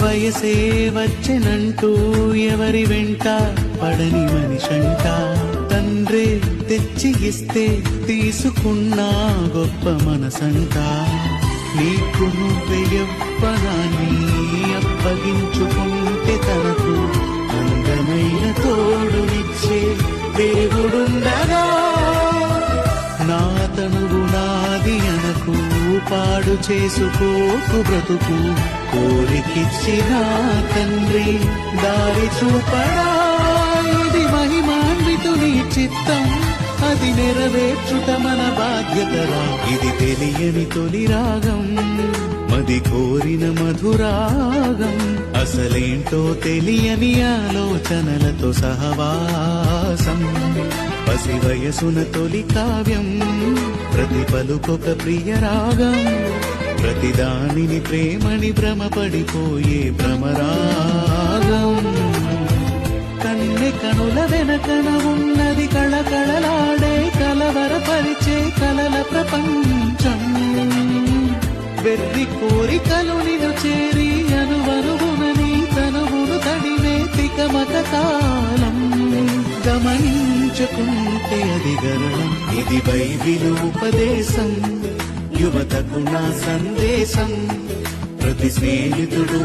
వయసే వచ్చెనంటూ ఎవరి వెంట పడని మనిషంట తండ్రే తెచ్చి ఇస్తే తీసుకున్నా గొప్ప మనసంట నీకు నువ్వే యవ్వనాన్ని అప్పగించుకుంటే తనకు అందమైన తోడునిచ్చే దేవుడుండగా నా తనువు నాది అనకు పాడు చేసుకోకు బ్రతుకు కోరికిచ్చిన తండ్రి దారి చూపడా ఇది మహిమాన్వితుని చిత్తం అది నెరవేర్చుట మన బాధ్యతరా ఇది తెలియని తొలి రాగం మది కోరిన మధురాగం అసలేంటో తెలియని ఆలోచనలతో సహవాసం పసి వయసున తొలి కావ్యం ప్రతి పలుకొక ప్రియ రాగం ప్రతిదానిని ప్రేమని భ్రమపడిపోయే భ్రమరాగం కన్నె కనుల వెనకన ఉన్నది కళకళలాడే కలవరపరిచే కలల ప్రపంచం వెర్రి కోరికలు నిన్ను చేరి అనువనువునని తనువును తడివే తికమక కాలం గమనించుకుంటే అది గరణం ఇది బైబిలు ఉపదేశం యువతకు నా సందేశం ప్రతి స్నేహితుడు